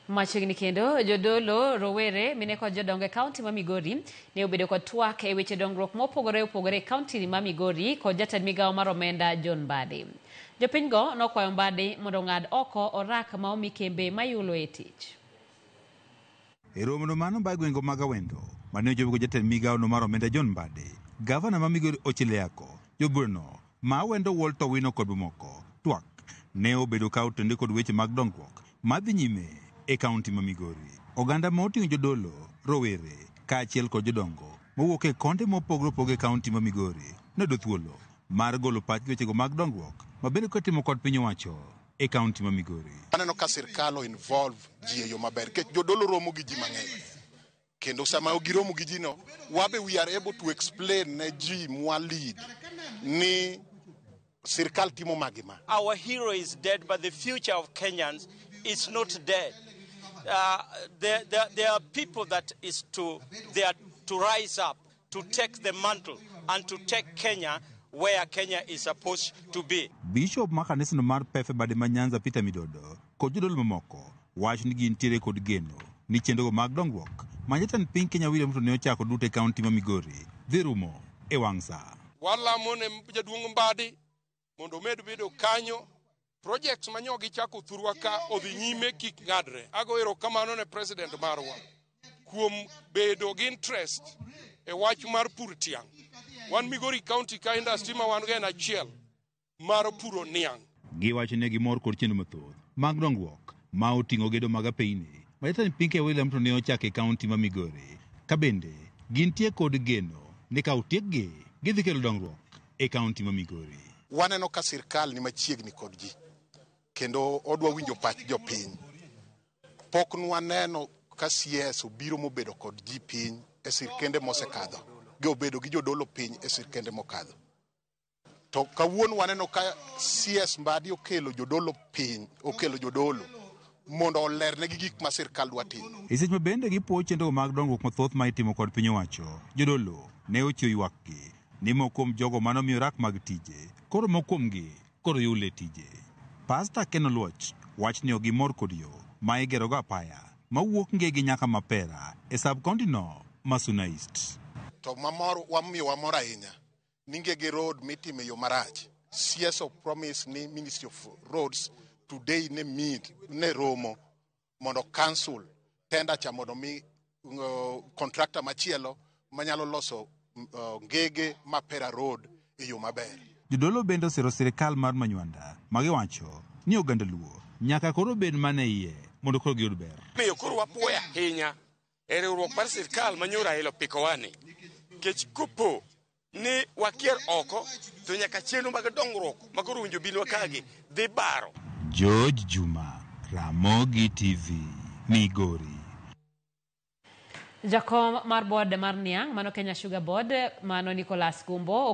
Machiegni kendo jodolo rowere mine kod jodongo e kaunti ma Migori ne obedo kod twak e weche dongruok mopogore opogore e kaunti ma Migori kod jatend migawo mar omenda John Mbadi. Jopinygo nokwayo Mbadi mondo ng'ad oko orak ma omi kembe mayulo e tich. E romono mano ba gwengo mag Awendo mane ochopo jatend migawo no mar omenda John Mbadi, gavana ma Migori Ochileyako, joburno ma Awendo Walter Owino kod moko twak ne obedo ka otende kod weche mag dongruok madhi nyime e kaunti ma Migori. Oganda ma oting'o jodolo, rowere, kaachiel kod jodongo mowuok e konde mopogore opogore e kaunti ma Migori nodo thuolo mar golo pach wechego mag dongruok ma bende kotimo kod piny owacho e kaunti ma Migori. Aneno ka sirkal involve ji e yo maber kech jodolo romo gi ji mang'eny. Kendo sama giromo gi ji no, wabe we are able to explain ne ji mwa lead ni sirkal timo magima. Our hero is dead, but the future of Kenyans is not dead. There are people that they are to rise up, to take the mantle and to take Kenya where Kenya is supposed to be. Bishop Makanisino mar Pefe Bade Manyanza Peter Midodo kod jodolo mamoko wach ni gintiere kod geno ni chenrogo mag dongruok ma jatend piny Kenya William Ruto ne ochako duto e kaunti ma Migori dhi rumo e wang' sa. Walamo ne jaduong' Mbadi mondo med bedo kanyo. Projects manyogi chako thurwa ka odhi nyime kik ng'adre. Ago erokamano ne president marwa kuom bedo gi interest e wach mar pur tiang'. Wan Migori County ka industry ma wan gen achiel mar puro niang'. Giwacho ne gimor kod chenro mathoth mag dongruok ma oting'o gedo mag apeyni ma jatend piny Kenya William Ruto ne ochako e kaunti ma Migori. Ka bende gintie kod geno ni ka otiekgi gidhi kelo dongruok e kaunti ma Migori. Waneno ka sirkal ni machiegni kod ji kendo odwa winjo pach jopiny. Pok nwaneno ka CS obiro mobedo kod ji piny e sirkende mosekadho. Obedo gi jodolo piny e sirkende mokadho. To kawuono waneno ka CS Mbadi okelo jodolo piny, okelo jodolo mondo olernegi gik ma sirkal dwa timo. E seche ma bende gipuo chenro mag dongruok mathoth ma itimo kod piny owacho, jodolo ne ochiewo ywakgi ni moko kuom jogo manomiyo rak mag tije koro mokuomgi koro yule tije. Pastor Ken Oluoch wach ni ogimor kod yo ma igerogo apaya mawuok Ngegi nyaka Mapera e sub-county no ma Suna East. To wamiyo wamor ahinya ni Ngegi road mitime yo marach. CS of promise ni Ministry of Roads today ne romo mondo cancel tender cha mondo mi contractor machielo manyalo loso Ngege Mapera road e yo maber. Jodolo bende osiro sirkal mar Manywanda magiwacho ni oganda luo nyaka koro bed mane iye mondo koro giyud ber. Miyo koro wapuoya ahinya e riwruok mar sirkal manyora elo pikowani. Kech kopo ni wakier oko to nyaka chenro mag dongruok makoro winjo binwa kagi dhi baro. George Juma, Ramogi TV, Migori. Jakom mar board mar Niang' mano Kenya Sugar Board mano Nicholas Gumbo